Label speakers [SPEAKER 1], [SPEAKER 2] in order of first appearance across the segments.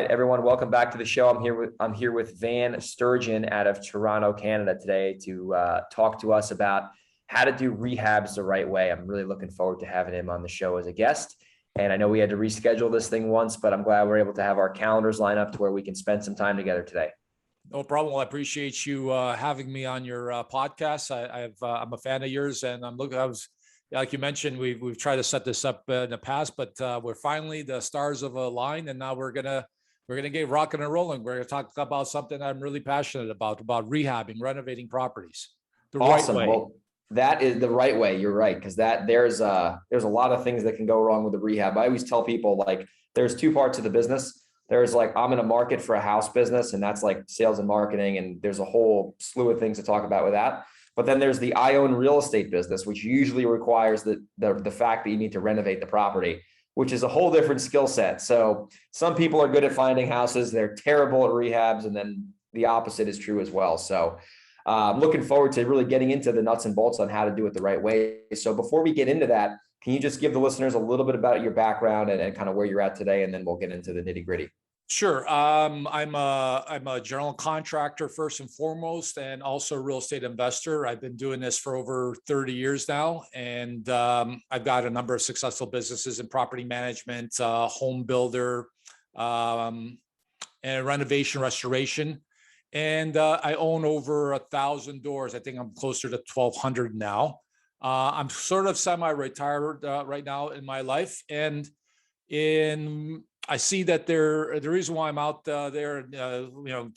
[SPEAKER 1] right, everyone, welcome back to the show. I'm here with Van Sturgeon out of Toronto, Canada today to talk to us about how to do rehabs the right way. I'm really looking forward to having him on the show as a guest. And I know we had to reschedule this thing once, but I'm glad we're able to have our calendars line up to where we can spend some time together today.
[SPEAKER 2] No problem. Well, I appreciate you having me on your podcast. I'm a fan of yours, and like you mentioned, we've tried to set this up in the past, but we're finally the stars of a line, and now we're gonna get rocking and rolling. We're gonna talk about something I'm really passionate about rehabbing, renovating properties the
[SPEAKER 1] Awesome.
[SPEAKER 2] right way.
[SPEAKER 1] Well, that is the right way. You're right, because there's a lot of things that can go wrong with the rehab. I always tell people, like, there's two parts of the business. There's like, I'm in a market for a house business, and that's like sales and marketing, and there's a whole slew of things to talk about with that. But then there's the I own real estate business, which usually requires the fact that you need to renovate the property, which is a whole different skill set. So some people are good at finding houses, they're terrible at rehabs, and then the opposite is true as well. So I'm looking forward to really getting into the nuts and bolts on how to do it the right way. So before we get into that, can you just give the listeners a little bit about your background and kind of where you're at today, and then we'll get into the nitty gritty.
[SPEAKER 2] Sure. I'm a general contractor first and foremost, and also a real estate investor. I've been doing this for over 30 years now, and I've got a number of successful businesses in property management, home builder, and renovation restoration. And I own over 1,000 doors. I think I'm closer to 1,200 now. I'm sort of semi-retired right now in my life, and I see that the reason why I'm out there,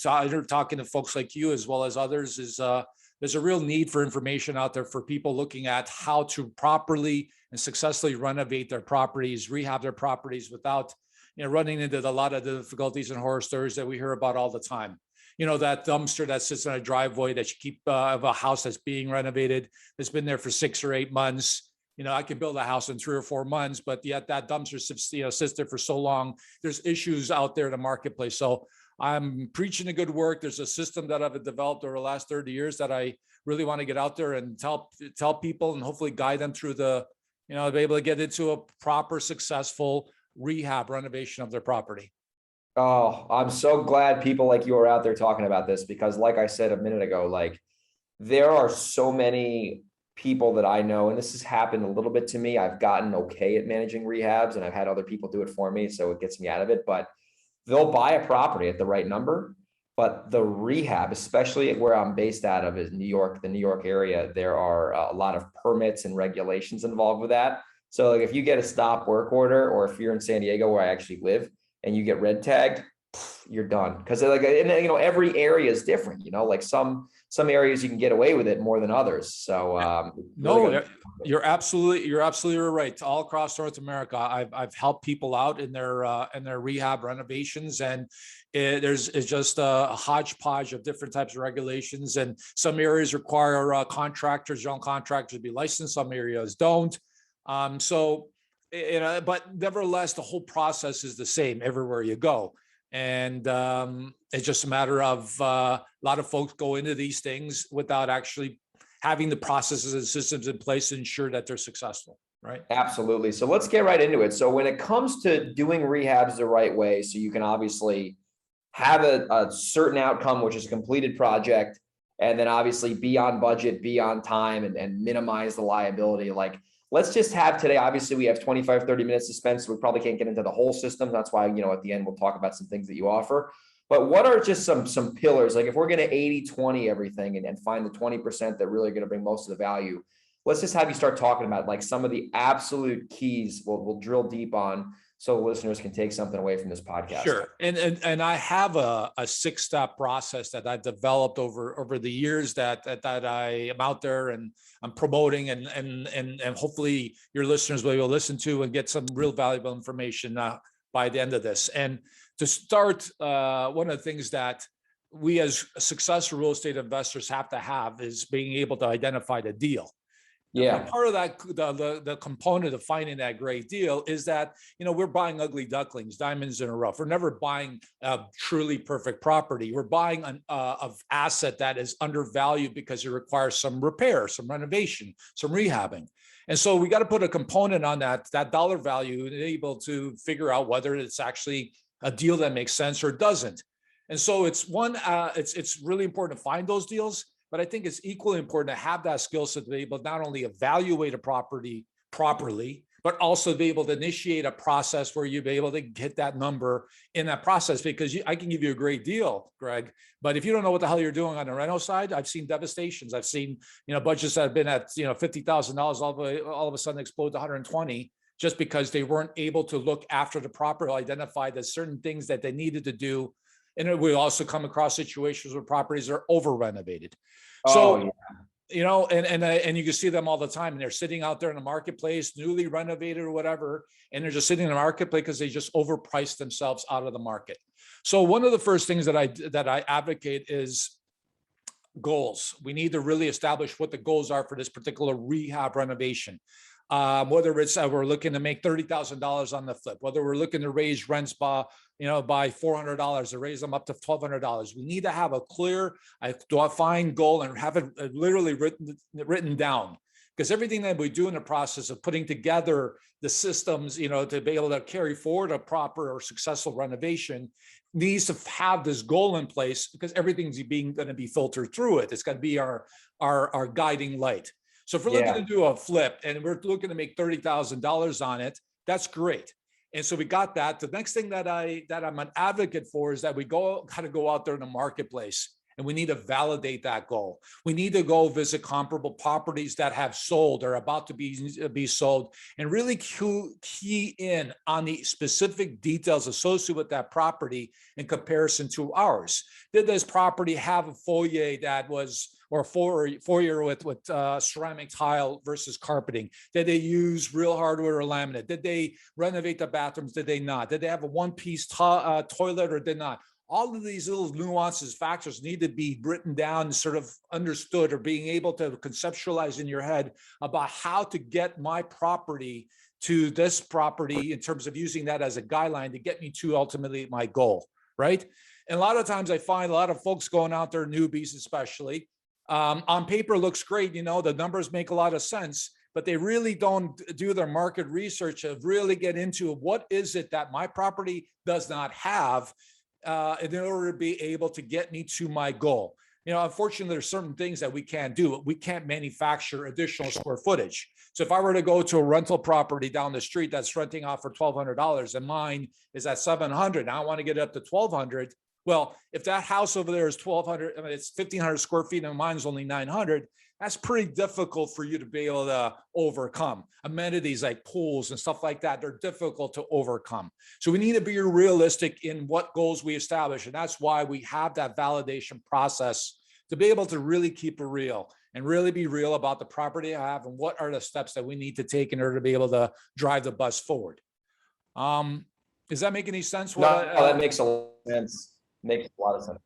[SPEAKER 2] talking to folks like you as well as others is there's a real need for information out there for people looking at how to properly and successfully renovate their properties, rehab their properties without running into a lot of the difficulties and horror stories that we hear about all the time. That dumpster that sits in a driveway that you keep of a house that's being renovated, that's been there for 6 or 8 months. I can build a house in 3 or 4 months, but yet that dumpster sits there for so long. There's issues out there in the marketplace. So I'm preaching a good work. There's a system that I've developed over the last 30 years that I really want to get out there and tell people and hopefully guide them through be able to get into a proper, successful rehab renovation of their property.
[SPEAKER 1] Oh, I'm so glad people like you are out there talking about this, because like I said a minute ago, like, there are so many people that I know, and this has happened a little bit to me. I've gotten okay at managing rehabs, and I've had other people do it for me, so it gets me out of it. But they'll buy a property at the right number, but the rehab, especially where I'm based out of, is New York, the New York area. There are a lot of permits and regulations involved with that. So like, if you get a stop work order, or if you're in San Diego where I actually live, and you get red tagged, you're done. Because like, every area is different. Like some areas you can get away with it more than others. So
[SPEAKER 2] no, you're absolutely right. All across North America, I've helped people out in their rehab renovations, and it's just a hodgepodge of different types of regulations. And some areas require general contractors to be licensed. Some areas don't. But nevertheless, the whole process is the same everywhere you go. And it's just a matter of a lot of folks go into these things without actually having the processes and systems in place to ensure that they're successful, right?
[SPEAKER 1] Absolutely. So let's get right into it. So when it comes to doing rehabs the right way, so you can obviously have a certain outcome, which is a completed project, and then obviously be on budget, be on time, and minimize the liability. Like, let's just have today, obviously we have 25, 30 minutes to spend, so we probably can't get into the whole system. That's why, at the end, we'll talk about some things that you offer. But what are just some pillars? Like, if we're going to 80-20 everything and find the 20% that really are going to bring most of the value, let's just have you start talking about like some of the absolute keys we'll drill deep on, so listeners can take something away from this podcast.
[SPEAKER 2] Sure. And I have a 6-step process that I've developed over the years that I am out there and I'm promoting, and hopefully your listeners will be able to listen to and get some real valuable information by the end of this. And to start, one of the things that we as successful real estate investors have to have is being able to identify the deal.
[SPEAKER 1] Yeah.
[SPEAKER 2] And part of that, the component of finding that great deal is that, we're buying ugly ducklings, diamonds in a rough. We're never buying a truly perfect property. We're buying an asset that is undervalued because it requires some repair, some renovation, some rehabbing. And so we got to put a component on that dollar value and able to figure out whether it's actually a deal that makes sense or doesn't. And so it's really important to find those deals, but I think it's equally important to have that skill set to be able to not only evaluate a property properly, but also be able to initiate a process where you'll be able to get that number in that process. Because I can give you a great deal, Greg, but if you don't know what the hell you're doing on the reno side, I've seen devastations. I've seen, budgets that have been at, $50,000 all of a sudden explode to 120 just because they weren't able to look after the property, identify the certain things that they needed to do. And we also come across situations where properties are over renovated. So,
[SPEAKER 1] yeah.
[SPEAKER 2] And you can see them all the time, and they're sitting out there in the marketplace, newly renovated or whatever, and they're just sitting in the marketplace because they just overpriced themselves out of the market. So one of the first things that I advocate is goals. We need to really establish what the goals are for this particular rehab renovation. Whether it's we're looking to make $30,000 on the flip, whether we're looking to raise rents by $400 or raise them up to $1,200. We need to have a clear, defined goal and have it literally written down. Because everything that we do in the process of putting together the systems, to be able to carry forward a proper or successful renovation needs to have this goal in place, because everything's going to be filtered through it. It's going to be our guiding light. So if we're looking to do a flip and we're looking to make $30,000 on it, that's great. And so we got that. The next thing that I'm an advocate for is that we got to go out there in the marketplace, and we need to validate that goal. We need to go visit comparable properties that have sold or about to be sold, and really key in on the specific details associated with that property in comparison to ours. Did this property have a foyer that was, or foyer with ceramic tile versus carpeting? Did they use real hardwood or laminate? Did they renovate the bathrooms? Did they not? Did they have a one-piece toilet or did not? All of these little nuances, factors need to be written down and sort of understood, or being able to conceptualize in your head about how to get my property to this property in terms of using that as a guideline to get me to ultimately my goal, right? And a lot of times I find a lot of folks going out there, newbies especially, on paper looks great, the numbers make a lot of sense, but they really don't do their market research of really get into what is it that my property does not have in order to be able to get me to my goal. Unfortunately, there's certain things that we can't do. We can't manufacture additional square footage. So if I were to go to a rental property down the street that's renting out for $1,200 and mine is at $700, and I want to get it up to $1,200. Well, if that house over there is 1,200, it's 1,500 square feet and mine's only 900, that's pretty difficult for you to be able to overcome. Amenities like pools and stuff like that, they're difficult to overcome. So we need to be realistic in what goals we establish. And that's why we have that validation process to be able to really keep it real and really be real about the property I have and what are the steps that we need to take in order to be able to drive the bus forward. Does that make any sense?
[SPEAKER 1] That makes a lot of sense. Makes a lot of sense.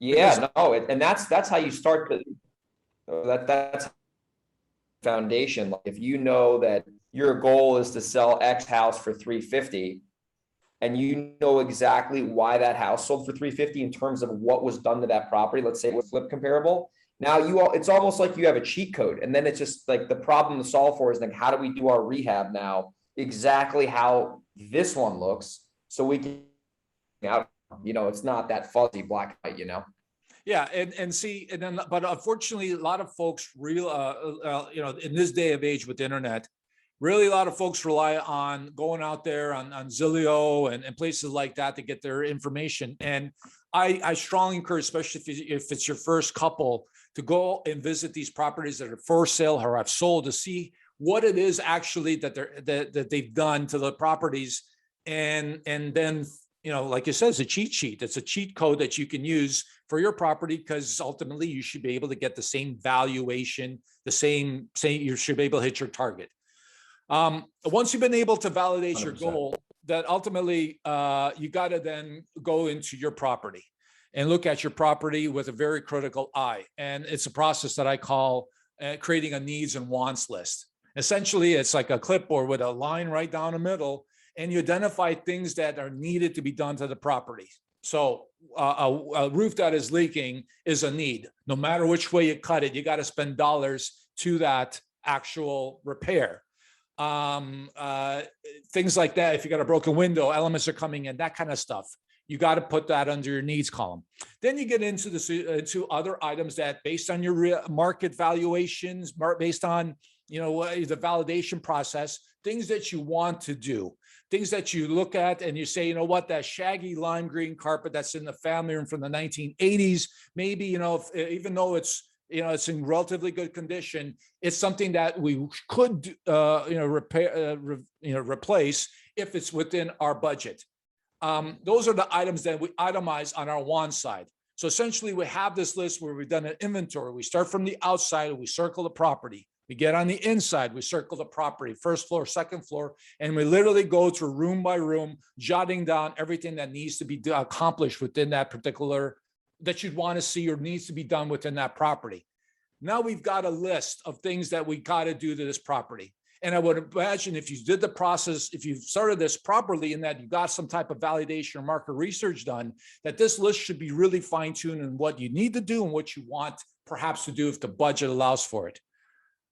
[SPEAKER 1] Yeah, no, and that's how you start that's foundation. Like if you know that your goal is to sell X house for 350, and you know exactly why that house sold for 350 in terms of what was done to that property, let's say it was flip comparable. Now it's almost like you have a cheat code, and then it's just like the problem to solve for is like, how do we do our rehab now exactly how this one looks, so we can it's not that fuzzy black and white,
[SPEAKER 2] Yeah, but unfortunately, a lot of folks in this day of age with the internet, really a lot of folks rely on going out there on Zillow and places like that to get their information. And I strongly encourage, especially if it's your first couple, to go and visit these properties that are for sale or have sold, to see what it is actually that they've done to the properties, and then like you said, it's a cheat sheet. It's a cheat code that you can use for your property, because ultimately you should be able to get the same valuation, you should be able to hit your target. Once you've been able to validate 100%. Your goal, that ultimately you got to then go into your property and look at your property with a very critical eye. And it's a process that I call creating a needs and wants list. Essentially, it's like a clipboard with a line right down the middle, and you identify things that are needed to be done to the property. So a roof that is leaking is a need. No matter which way you cut it, you got to spend dollars to that actual repair. things like that. If you got a broken window, elements are coming in, that kind of stuff. You got to put that under your needs column. Then you get into into other items that, based on your market valuations, based on the validation process, things that you want to do, things that you look at and you say, what, that shaggy lime green carpet that's in the family room from the 1980s, maybe, even though it's in relatively good condition, it's something that we could repair, replace if it's within our budget. Those are the items that we itemize on our want side. So essentially, we have this list where we've done an inventory. We start from the outside, we circle the property. We get on the inside, we circle the property, first floor, second floor, and we literally go through room by room, jotting down everything that needs to be accomplished within that particular, that you'd want to see or needs to be done within that property. Now we've got a list of things that we got to do to this property. And I would imagine if you did the process, if you started this properly, in that you got some type of validation or market research done, that this list should be really fine-tuned in what you need to do and what you want perhaps to do if the budget allows for it.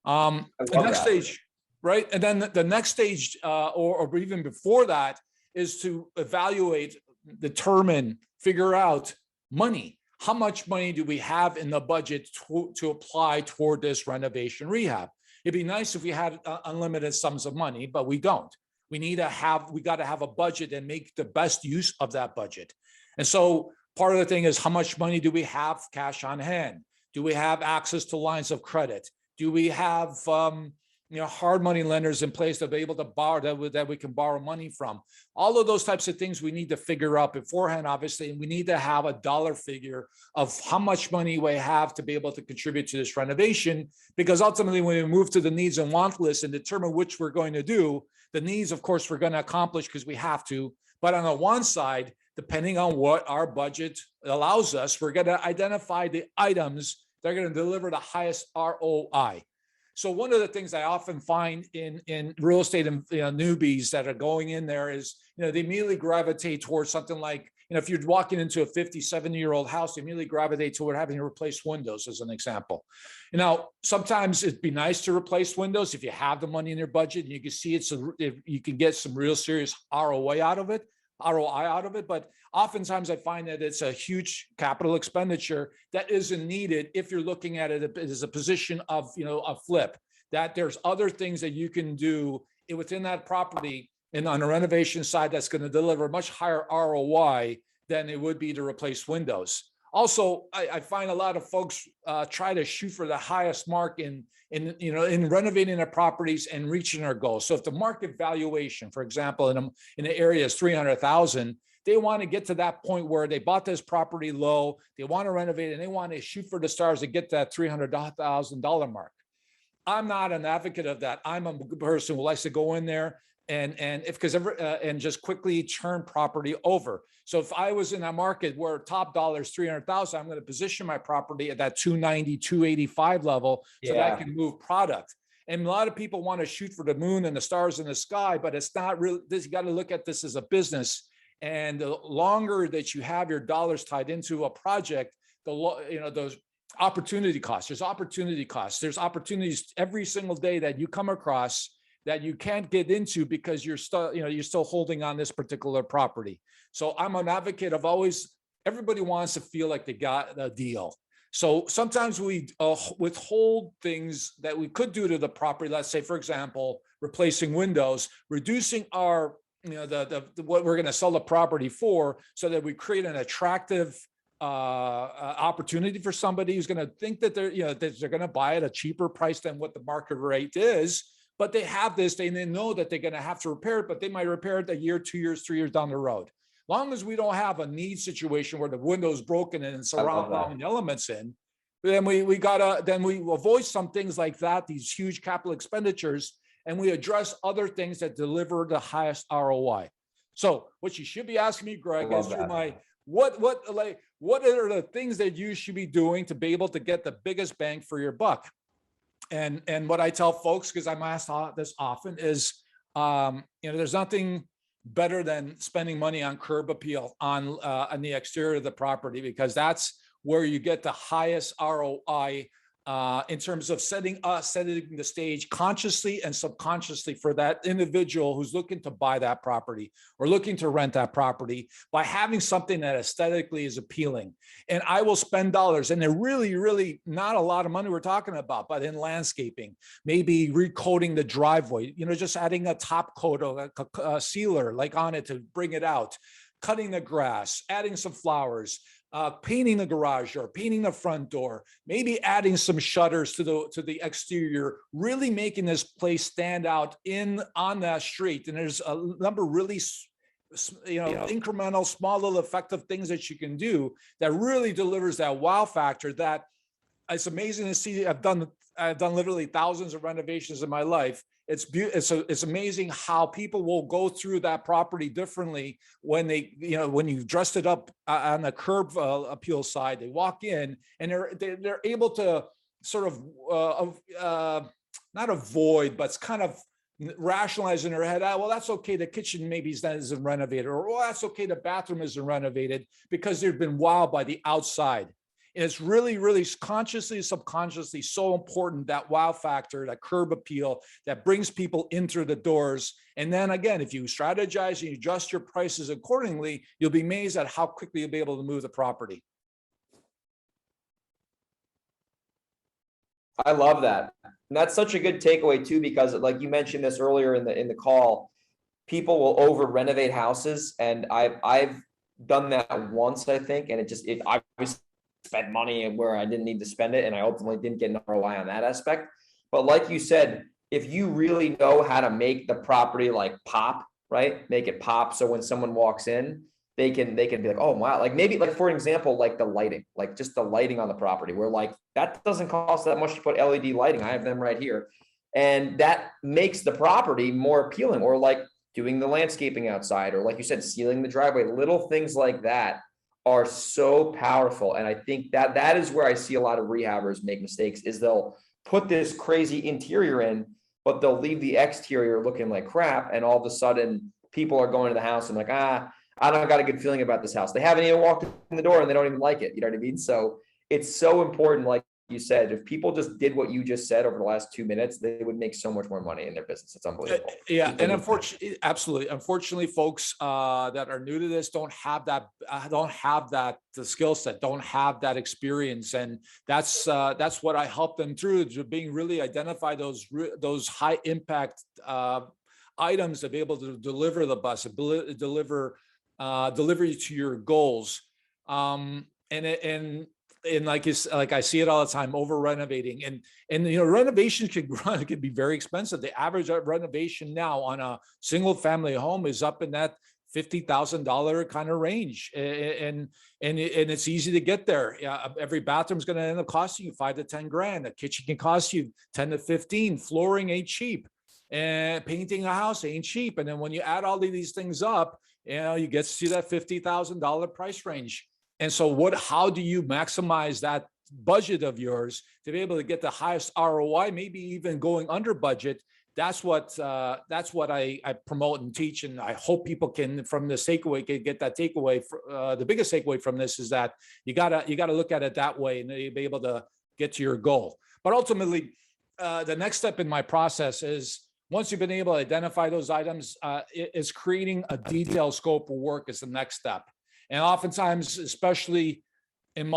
[SPEAKER 2] The next stage, right? And then the next stage, or even before that, is to evaluate, determine, figure out money. How much money do we have in the budget to apply toward this renovation rehab? It'd be nice if we had unlimited sums of money, but we don't. We got to have a budget and make the best use of that budget. And so part of the thing is, how much money do we have cash on hand? Do we have access to lines of credit? Do we have hard money lenders in place to be able to borrow, that we can borrow money from? All of those types of things we need to figure out beforehand, obviously, and we need to have a dollar figure of how much money we have to be able to contribute to this renovation, because ultimately when we move to the needs and want list and determine which we're going to do, the needs, of course, we're going to accomplish because we have to, but on the one side, depending on what our budget allows us, we're going to identify the items that are going to deliver the highest ROI. So one of the things I often find in real estate and newbies that are going in there is, they immediately gravitate towards something like, if you're walking into a 50, 70-year-old house, they immediately gravitate toward having to replace windows, as an example. Now, sometimes it'd be nice to replace windows if you have the money in your budget and you can see you can get some real serious ROI out of it. But oftentimes I find that it's a huge capital expenditure that isn't needed if you're looking at it as a position of, a flip, that there's other things that you can do within that property and on the renovation side that's going to deliver much higher ROI than it would be to replace windows. Also, I find a lot of folks try to shoot for the highest mark in renovating their properties and reaching their goals. So if the market valuation, for example, in an area is $300,000, they want to get to that point where they bought this property low, they want to renovate it, and they want to shoot for the stars to get that $300,000 mark. I'm not an advocate of that. I'm a person who likes to go in there and just quickly turn property over. So if I was in a market where top dollar is 300,000, I'm going to position my property at that 290, 285 level so that I can move product. And a lot of people want to shoot for the moon and the stars in the sky, but it's not really this. You got to look at this as a business. And the longer that you have your dollars tied into a project, those opportunity costs. There's opportunity costs. There's opportunities every single day that you come across that you can't get into because you're still holding on this particular property. So I'm an advocate of everybody wants to feel like they got a deal. So sometimes we withhold things that we could do to the property. Let's say, for example, replacing windows, reducing our, what we're going to sell the property for, so that we create an attractive opportunity for somebody who's going to think that they're going to buy at a cheaper price than what the market rate is. But they have this, they know that they're going to have to repair it, but they might repair it a year, 2 years, 3 years down the road. Long as we don't have a need situation where the window's broken and it's allowing elements in, then we avoid some things like that, these huge capital expenditures, and we address other things that deliver the highest ROI. So what you should be asking me, Greg, is what are the things that you should be doing to be able to get the biggest bang for your buck? And what I tell folks, because I'm asked this often, is there's nothing better than spending money on curb appeal on the exterior of the property, because that's where you get the highest ROI in terms of setting the stage consciously and subconsciously for that individual who's looking to buy that property or looking to rent that property by having something that aesthetically is appealing. And I will spend dollars, and they're really, really not a lot of money we're talking about, but in landscaping, maybe recoating the driveway, just adding a top coat or a sealer like on it to bring it out, cutting the grass, adding some flowers, painting the garage door, painting the front door, maybe adding some shutters to the exterior, really making this place stand out on that street. And there's a number of really, incremental, small little effective things that you can do that really delivers that wow factor. That it's amazing to see. I've done literally thousands of renovations in my life. It's amazing how people will go through that property differently when when you've dressed it up on the curb appeal side. They walk in and they're able to sort of not avoid, but it's kind of rationalize in their head, well, that's okay, the kitchen maybe isn't renovated, or that's okay, the bathroom isn't renovated, because they've been wowed by the outside. And it's really, really consciously, subconsciously so important, that wow factor, that curb appeal that brings people in through the doors. And then again, if you strategize and you adjust your prices accordingly, you'll be amazed at how quickly you'll be able to move the property.
[SPEAKER 1] I love that. And that's such a good takeaway too, because like you mentioned this earlier in the call, people will over renovate houses. And I've done that once, I think. And I obviously spent money where I didn't need to spend it. And I ultimately didn't get an ROI on that aspect. But like you said, if you really know how to make the property like pop, right? Make it pop. So when someone walks in, they can be like, oh, wow. Like maybe like, for example, like the lighting, like just the lighting on the property, where like, that doesn't cost that much to put LED lighting. I have them right here. And that makes the property more appealing, or like doing the landscaping outside, or like you said, sealing the driveway. Little things like that are so powerful. And I think that is where I see a lot of rehabbers make mistakes, is they'll put this crazy interior in, but they'll leave the exterior looking like crap. And all of a sudden people are going to the house and like, I don't got a good feeling about this house. They haven't even walked in the door and they don't even like it. You know what I mean? So it's so important. Like you said, if people just did what you just said over the last 2 minutes, they would make so much more money in their business. It's unbelievable.
[SPEAKER 2] Yeah. And unfortunately, absolutely. Unfortunately, folks that are new to this don't have that the skill set, don't have that experience. And that's what I help them through, to being really identify those high impact items to be able to deliver the bus, deliver you to your goals. And like I see it all the time, over renovating, and renovations can be very expensive. The average renovation now on a single family home is up in that $50,000 kind of range, and it's easy to get there. Yeah, every bathroom's going to end up costing you $5 to $10,000. A kitchen can cost you 10 to 15. Flooring ain't cheap, and painting a house ain't cheap. And then when you add all of these things up, you get to see that $50,000 price range. And so how do you maximize that budget of yours to be able to get the highest ROI, maybe even going under budget? That's what I promote and teach. And I hope people can, from this takeaway, can get that takeaway. The biggest takeaway from this is that you gotta look at it that way, and you'll be able to get to your goal. But ultimately, the next step in my process is, once you've been able to identify those items, is creating a detailed scope of work is the next step. And oftentimes, especially in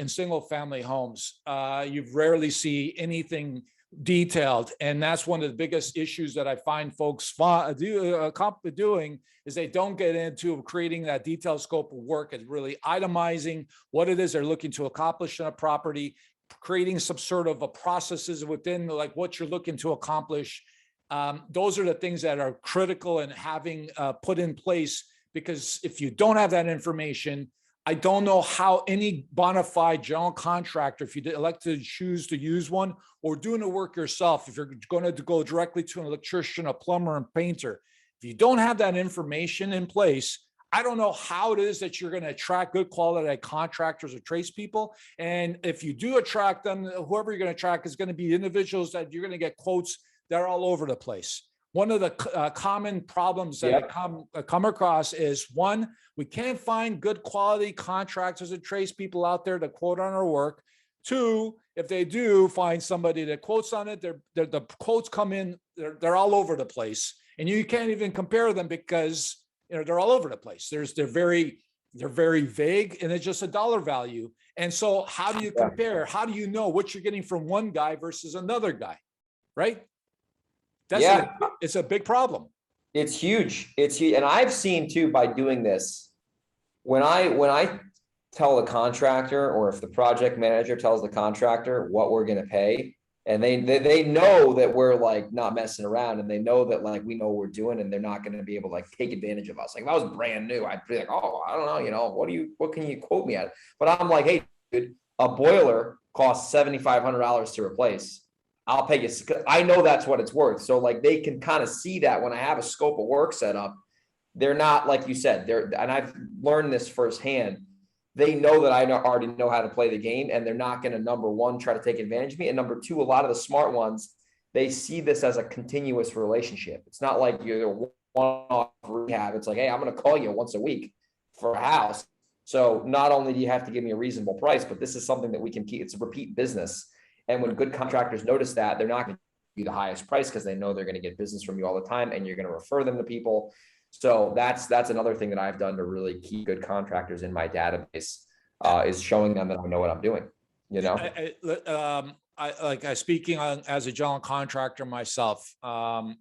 [SPEAKER 2] single family homes, you rarely see anything detailed. And that's one of the biggest issues that I find folks doing, is they don't get into creating that detailed scope of work and really itemizing what it is they're looking to accomplish in a property, creating some sort of a processes within like what you're looking to accomplish. Those are the things that are critical and having put in place. Because if you don't have that information, I don't know how any bona fide general contractor, if you elect to choose to use one, or doing the work yourself, if you're going to go directly to an electrician, a plumber, and painter, if you don't have that information in place, I don't know how it is that you're going to attract good quality contractors or tradespeople. And if you do attract them, whoever you're going to attract is going to be individuals that you're going to get quotes that are all over the place. One of the common problems that I come across is, one, we can't find good quality contractors and tradespeople out there to quote on our work. Two, If they do find somebody that quotes on it, the quotes come in, they're all over the place, and you can't even compare them because they're all over the place. They're very vague, and it's just a dollar value. And so how do you compare? How do you know what you're getting from one guy versus another guy? Right? It's a big problem.
[SPEAKER 1] It's huge. It's huge. And I've seen too, by doing this, when I tell the contractor, or if the project manager tells the contractor what we're going to pay, and they know that we're like not messing around, and they know that like we know what we're doing, and they're not going to be able to like take advantage of us. Like if I was brand new, I'd be like, oh, I don't know, what can you quote me at? But I'm like, hey, dude, a boiler costs $7,500 to replace. I'll pay you. I know that's what it's worth. So like they can kind of see that when I have a scope of work set up, they're not, like you said, and I've learned this firsthand. They know that I already know how to play the game, and they're not going to, number one, try to take advantage of me. And number two, a lot of the smart ones, they see this as a continuous relationship. It's not like you're one-off rehab. It's like, hey, I'm going to call you once a week for a house. So not only do you have to give me a reasonable price, but this is something that we can keep. It's a repeat business. And when good contractors notice that, they're not going to give you the highest price because they know they're going to get business from you all the time, and you're going to refer them to people. So that's another thing that I've done to really keep good contractors in my database, is showing them that I know what I'm doing.
[SPEAKER 2] Speaking as a general contractor myself, I'm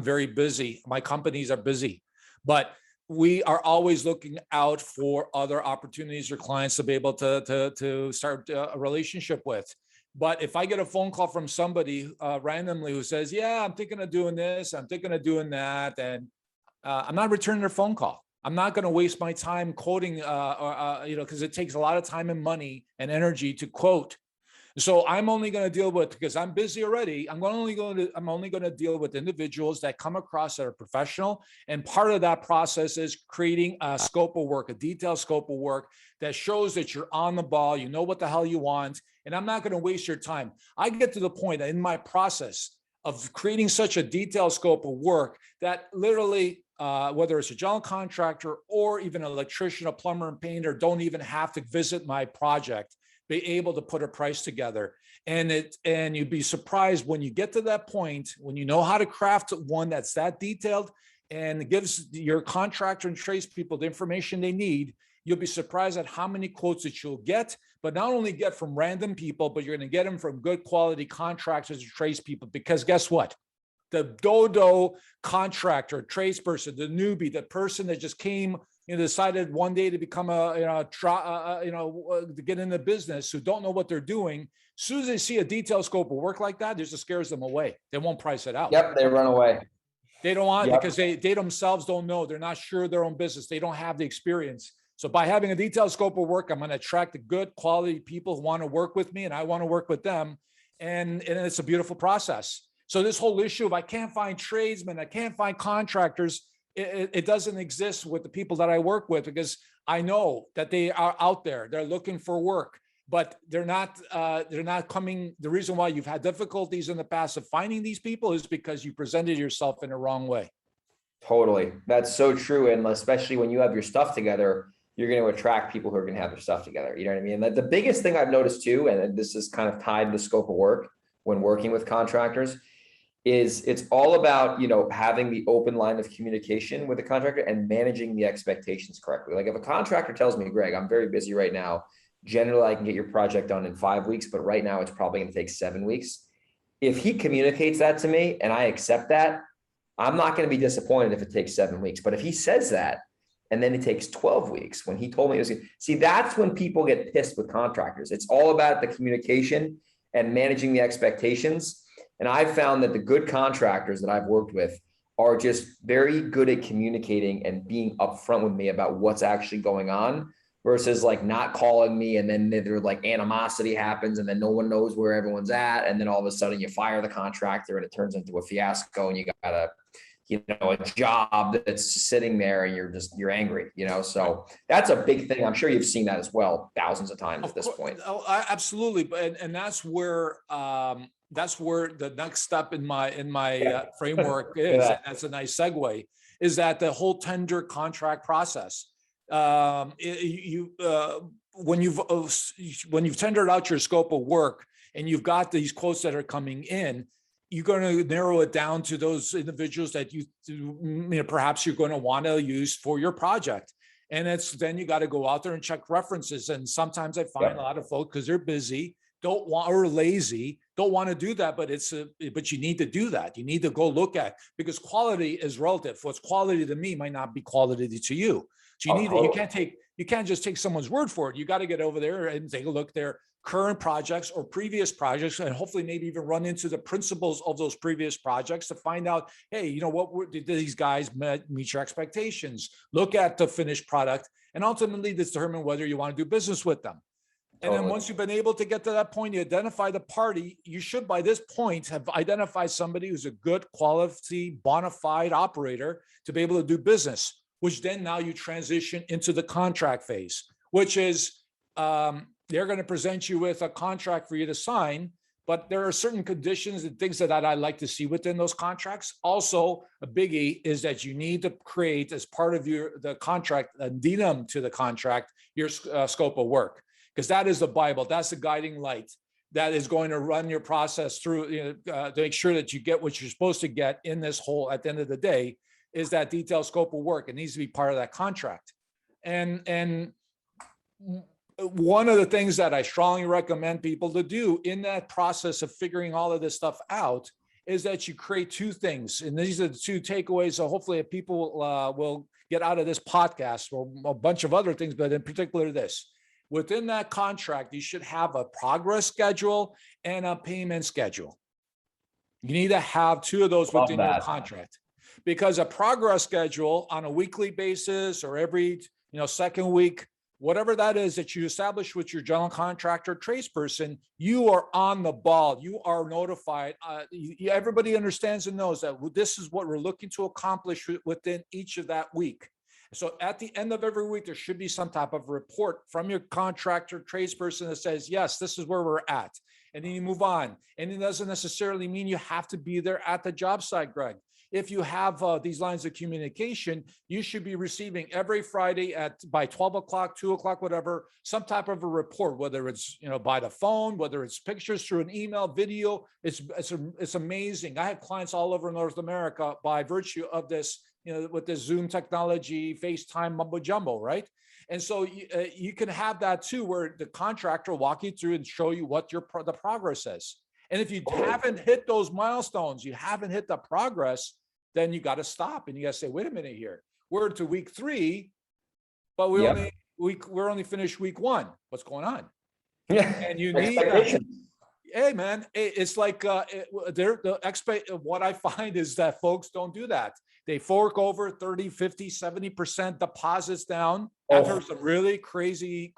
[SPEAKER 2] very busy. My companies are busy, but we are always looking out for other opportunities or clients to be able to start a relationship with. But if I get a phone call from somebody randomly who says, yeah, I'm thinking of doing this, I'm thinking of doing that, and I'm not returning their phone call. I'm not going to waste my time quoting, because it takes a lot of time and money and energy to quote. So I'm only going to deal with, because I'm busy already, I'm only going to deal with individuals that come across that are professional. And part of that process is creating a scope of work, a detailed scope of work that shows that you're on the ball, you know what the hell you want, and I'm not going to waste your time. I get to the point in my process of creating such a detailed scope of work that literally, whether it's a general contractor or even an electrician, a plumber, and painter, don't even have to visit my project, be able to put a price together. And you'd be surprised when you get to that point, when you know how to craft one that's that detailed and gives your contractor and tradespeople the information they need, you'll be surprised at how many quotes that you'll get, but not only get from random people, but you're going to get them from good quality contractors and tradespeople. Because guess what? The dodo contractor, tradesperson, the newbie, the person that just came, decided one day to become to get in the business, who don't know what they're doing. As soon as they see a detailed scope of work like that, it just scares them away. They won't price it out.
[SPEAKER 1] Yep, they run away.
[SPEAKER 2] They don't want, because they themselves don't know. They're not sure of their own business. They don't have the experience. So by having a detailed scope of work, I'm going to attract the good quality people who want to work with me, and I want to work with them. And it's a beautiful process. So this whole issue of I can't find tradesmen, I can't find contractors, it doesn't exist with the people that I work with, because I know that they are out there. They're looking for work, but they're not coming. The reason why you've had difficulties in the past of finding these people is because you presented yourself in the wrong way.
[SPEAKER 1] Totally. That's so true. And especially when you have your stuff together, you're going to attract people who are going to have their stuff together. You know what I mean? The biggest thing I've noticed too, and this is kind of tied to scope of work when working with contractors, is it's all about, having the open line of communication with the contractor and managing the expectations correctly. Like if a contractor tells me, Greg, I'm very busy right now, generally I can get your project done in 5 weeks, but right now it's probably going to take 7 weeks. If he communicates that to me and I accept that, I'm not going to be disappointed if it takes 7 weeks. But if he says that, and then it takes 12 weeks when he told me it was, see, that's when people get pissed with contractors. It's all about the communication and managing the expectations. And I've found that the good contractors that I've worked with are just very good at communicating and being upfront with me about what's actually going on, versus like not calling me. And then there's like animosity happens, and then no one knows where everyone's at. And then all of a sudden you fire the contractor and it turns into a fiasco, and you got a job that's sitting there and you're angry, so that's a big thing. I'm sure you've seen that as well, thousands of times at this point.
[SPEAKER 2] Oh, absolutely. And that's where the next step in my framework is. Yeah. That's a nice segue, is that the whole tender contract process. when you've tendered out your scope of work and you've got these quotes that are coming in, you're going to narrow it down to those individuals that perhaps you're going to want to use for your project. And then you got to go out there and check references. And sometimes I find a lot of folks, because they're busy, or lazy, don't want to do that, but you need to do that. You need to go look at, because quality is relative. What's quality to me might not be quality to you. So you can't just take someone's word for it. You got to get over there and take a look at their current projects or previous projects, and hopefully maybe even run into the principles of those previous projects to find out, hey, did these guys meet your expectations? Look at the finished product and ultimately determine whether you want to do business with them. And then once you've been able to get to that point, you identify the party. You should, by this point, have identified somebody who's a good quality, bona fide operator to be able to do business, which then now you transition into the contract phase, which is they're going to present you with a contract for you to sign, but there are certain conditions and things that I like to see within those contracts. Also, a biggie is that you need to create, as part of the contract, addendum to the contract, your scope of work. Because that is the Bible. That's the guiding light that is going to run your process through to make sure that you get what you're supposed to get in this whole, at the end of the day, is that detailed scope of work. It needs to be part of that contract. And one of the things that I strongly recommend people to do in that process of figuring all of this stuff out is that you create two things. And these are the two takeaways. So hopefully people will get out of this podcast, or a bunch of other things, but in particular this. Within that contract, you should have a progress schedule and a payment schedule. You need to have two of those within your contract, because a progress schedule on a weekly basis or every second week, whatever that is that you establish with your general contractor tradesperson, you are on the ball. You are notified. Everybody understands and knows that this is what we're looking to accomplish within each of that week. So at the end of every week, there should be some type of report from your contractor tradesperson that says, yes, this is where we're at. And then you move on. And it doesn't necessarily mean you have to be there at the job site, Greg. If you have these lines of communication, you should be receiving every Friday by 12 o'clock, 2 o'clock, whatever, some type of a report, whether it's by the phone, whether it's pictures through an email, video. It's amazing. I have clients all over North America by virtue of this, with this Zoom technology, FaceTime, mumbo jumbo, right? And so you can have that too, where the contractor will walk you through and show you what the progress is. And if you haven't hit those milestones, you haven't hit the progress, then you got to stop and you got to say, wait a minute here. We're to week 3, but we're only finished week 1. What's going on?
[SPEAKER 1] Yeah.
[SPEAKER 2] And you need hey man, it's like what I find is that folks don't do that. They fork over 30, 50, 70% deposits down. I've heard some really crazy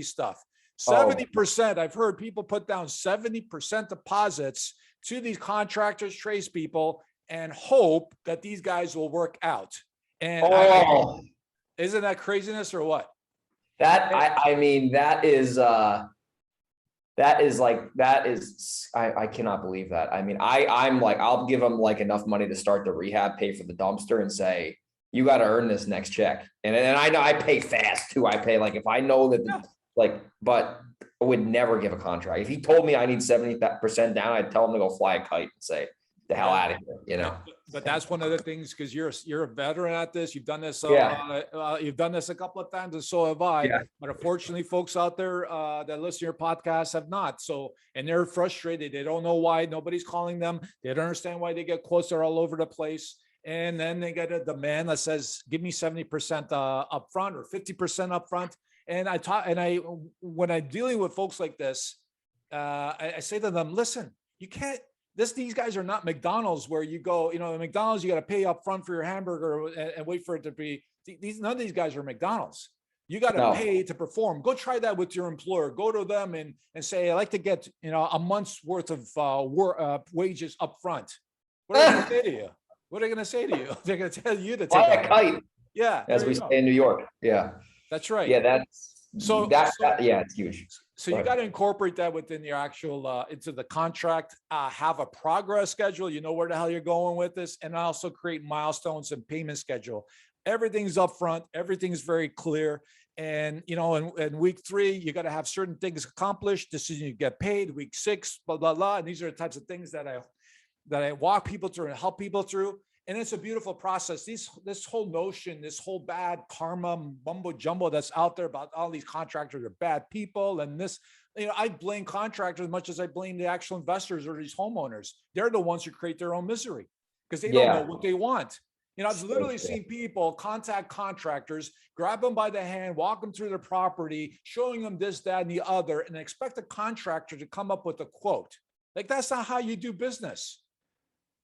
[SPEAKER 2] stuff. 70%, I've heard people put down 70% deposits to these contractors, tradespeople, and hope that these guys will work out. And isn't that craziness or what?
[SPEAKER 1] I cannot believe that. I mean, I'm like, I'll give them like enough money to start the rehab, pay for the dumpster, and say, you got to earn this next check. And I know I pay fast too. I pay like, if I know that but I would never give a contract. If he told me I need 70% down, I'd tell him to go fly a kite and say, the hell out of here,
[SPEAKER 2] But that's one of the things, because you're a veteran at this. You've done this. You've done this a couple of times, and so have I. Yeah. But unfortunately, folks out there that listen to your podcast have not. So, and they're frustrated. They don't know why nobody's calling them. They don't understand why they get quotes that are all over the place. And then they get a demand that says, give me 70% upfront or 50% upfront. And when I'm dealing with folks like this, I say to them, listen, you can't. These guys are not McDonald's, where you go, at McDonald's, you got to pay up front for your hamburger and wait for it to be, none of these guys are McDonald's. You got to pay to perform. Go try that with your employer. Go to them and say, I'd like to get, a month's worth of wages up front. What are they going to say to you? What are they going to say to you? They're going to tell you to take
[SPEAKER 1] a kite.
[SPEAKER 2] Yeah.
[SPEAKER 1] As we say in New York. Yeah.
[SPEAKER 2] That's right.
[SPEAKER 1] Yeah. It's huge.
[SPEAKER 2] So you got to incorporate that within your actual, into the contract, have a progress schedule, where the hell you're going with this, and also create milestones and payment schedule. Everything's upfront. Everything's very clear. And, in week 3, you got to have certain things accomplished. This is you get paid. Week 6, blah, blah, blah. And these are the types of things that I walk people through and help people through. And it's a beautiful process. This whole notion, this whole bad karma mumbo jumbo that's out there about all these contractors are bad people. And this, I blame contractors as much as I blame the actual investors or these homeowners. They're the ones who create their own misery because they don't know what they want. I've literally seen people contact contractors, grab them by the hand, walk them through their property, showing them this, that, and the other, and expect the contractor to come up with a quote. Like, that's not how you do business.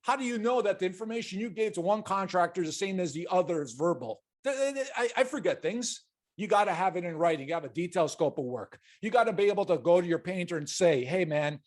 [SPEAKER 2] How do you know that the information you gave to one contractor is the same as the other is verbal? I forget things. You got to have it in writing. You have a detailed scope of work. You got to be able to go to your painter and say, hey, man,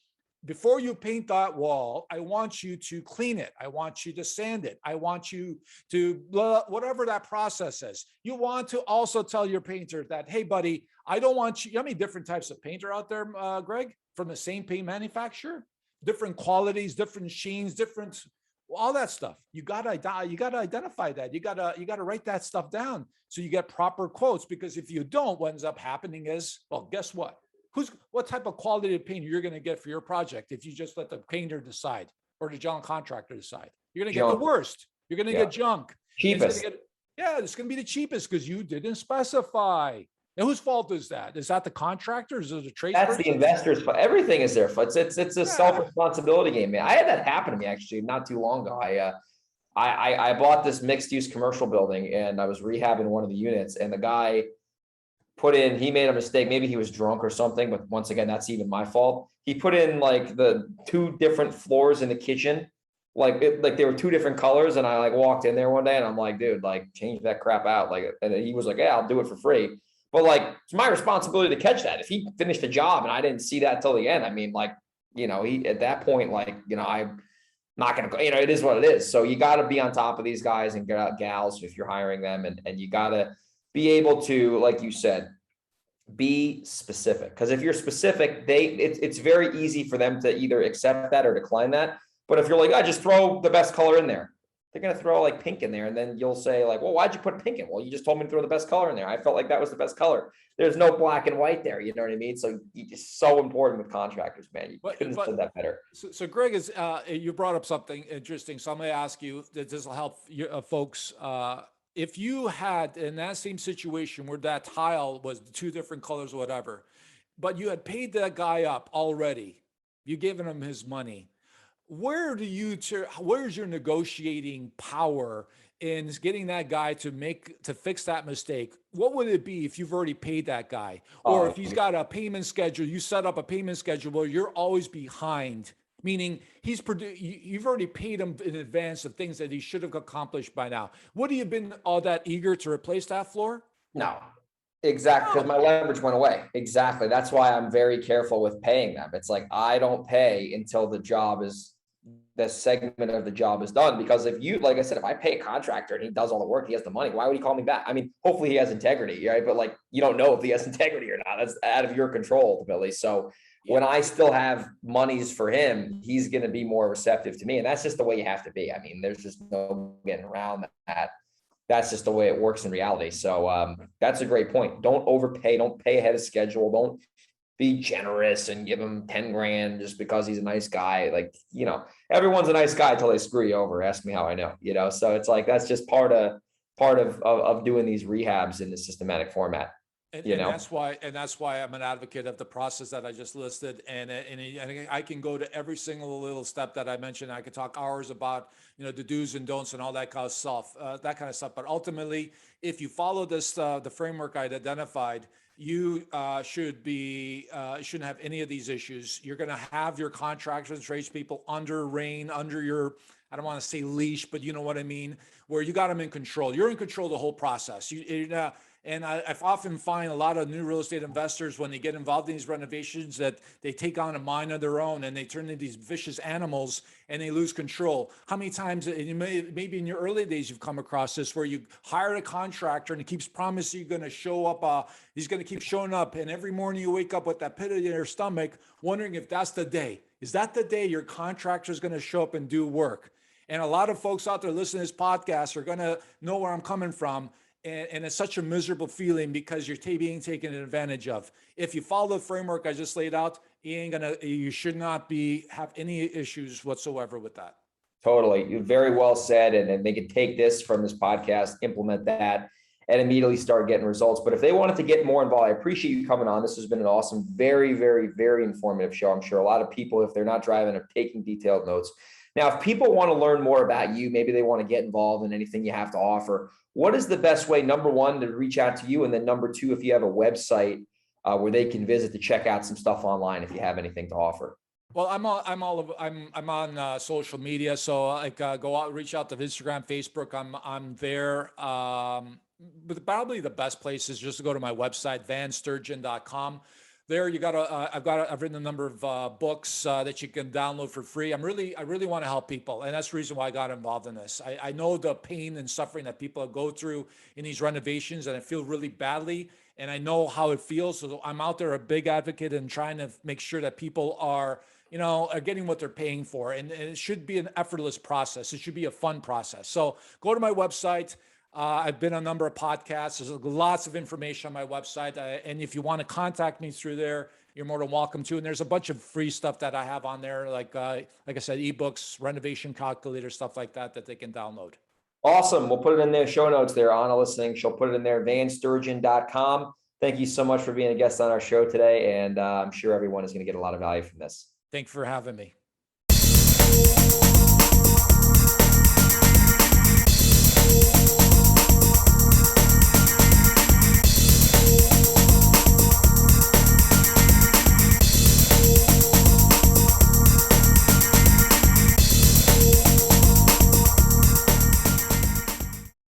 [SPEAKER 2] before you paint that wall, I want you to clean it. I want you to sand it. I want you to whatever that process is. You want to also tell your painter that, hey, buddy, I don't want you. You know how many different types of painter out there, Greg, from the same paint manufacturer? Different qualities, different sheens, different, all that stuff. You got to identify that. You got to write that stuff down so you get proper quotes. Because if you don't, what ends up happening is, well, guess what? What type of quality of paint you're going to get for your project if you just let the painter decide or the general contractor decide? You're going to get the worst. You're going to get junk.
[SPEAKER 1] Cheapest.
[SPEAKER 2] It's going to be the cheapest because you didn't specify. Now, whose fault is that? Is that the contractors or the trades?
[SPEAKER 1] That's the investors' fault. Everything is their fault. It's a self-responsibility game, man. I had that happen to me actually not too long ago. I bought this mixed-use commercial building and I was rehabbing one of the units, and the guy he made a mistake. Maybe he was drunk or something, but once again, that's even my fault. He put in like the 2 different floors in the kitchen, like they were 2 different colors. And I walked in there one day and I'm like, dude, change that crap out. And he was like, yeah, I'll do it for free. But it's my responsibility to catch that. If he finished the job and I didn't see that till the end, I mean, he at that point, I'm not going to go, it is what it is. So you got to be on top of these guys and gals if you're hiring them. And you got to be able to, like you said, be specific. Because if you're specific, it's very easy for them to either accept that or decline that. But if you're like, I just throw the best color in there, they're going to throw pink in there. And then you'll say well, why'd you put pink in? Well, you just told me to throw the best color in there. I felt like that was the best color. There's no black and white there. You know what I mean? So it's so important with contractors, man. You couldn't have said that better.
[SPEAKER 2] So Greg, you brought up something interesting. So I'm going to ask you that this will help folks. If you had in that same situation where that tile was 2 different colors or whatever, but you had paid that guy up already, you given him his money, where's your negotiating power in getting that guy to fix that mistake? What would it be if you've already paid that guy? Or if he's got a payment schedule, you set up a payment schedule where you're always behind, meaning you've already paid him in advance of things that he should have accomplished by now. Would he have been all that eager to replace that floor?
[SPEAKER 1] No, exactly. Because my leverage went away. Exactly. That's why I'm very careful with paying them. It's I don't pay until the segment of the job is done. Because like I said, if I pay a contractor and he does all the work, he has the money, why would he call me back? I mean, hopefully he has integrity, right? But you don't know if he has integrity or not. That's out of your control, ultimately. So when I still have monies for him, he's going to be more receptive to me. And that's just the way you have to be. I mean, there's just no getting around that. That's just the way it works in reality. So that's a great point. Don't overpay. Don't pay ahead of schedule. Don't be generous and give him 10 grand just because he's a nice guy. Everyone's a nice guy until they screw you over. Ask me how I know, so it's that's just part of doing these rehabs in the systematic format.
[SPEAKER 2] And that's why I'm an advocate of the process that I just listed. And I can go to every single little step that I mentioned. I could talk hours about, the do's and don'ts and all that kind of stuff, But ultimately, if you follow the framework I'd identified, you shouldn't have any of these issues. You're going to have your contractors and tradespepeople under your, I don't want to say leash, but you know what I mean, where you got them in control. You're in control of the whole process. And I've often find a lot of new real estate investors, when they get involved in these renovations, that they take on a mind of their own and they turn into these vicious animals and they lose control. How many times, maybe in your early days, you've come across this, where you hire a contractor and he keeps promising you're going to show up. He's going to keep showing up. And every morning you wake up with that pit in your stomach, wondering if that's the day. Is that the day your contractor is going to show up and do work? And a lot of folks out there listening to this podcast are going to know where I'm coming from. and it's such a miserable feeling because you're being taken advantage of. If you follow the framework I just laid out, you should not have any issues whatsoever with that.
[SPEAKER 1] Totally. You're very well said. And they can take this from this podcast, implement that, and immediately start getting results. But if they wanted to get more involved, I appreciate you coming on. This has been an awesome, very, very, very informative show. I'm sure a lot of people, if they're not driving, are taking detailed notes. Now, if people want to learn more about you, maybe they want to get involved in anything you have to offer, what is the best way, number one, to reach out to you? And then number two, if you have a website where they can visit to check out some stuff online, if you have anything to offer.
[SPEAKER 2] Well, I'm on social media, so like go out, reach out to Instagram, Facebook. I'm there. But probably the best place is just to go to my website, vansturgeon.com. There, I've written a number of books that you can download for free. I really want to help people, and that's the reason why I got involved in this. I know the pain and suffering that people go through in these renovations, and I feel really badly, and I know how it feels. So I'm out there a big advocate and trying to make sure that people are getting what they're paying for, and it should be an effortless process. It should be a fun process. So go to my website. I've been on a number of podcasts. There's lots of information on my website. And if you want to contact me through there, you're more than welcome to. And there's a bunch of free stuff that I have on there, like I said, ebooks, renovation calculator, stuff like that they can download.
[SPEAKER 1] Awesome. We'll put it in the show notes there. Anna listening, she'll put it in there, vansturgeon.com. Thank you so much for being a guest on our show today. And I'm sure everyone is going to get a lot of value from this.
[SPEAKER 2] Thanks for having me.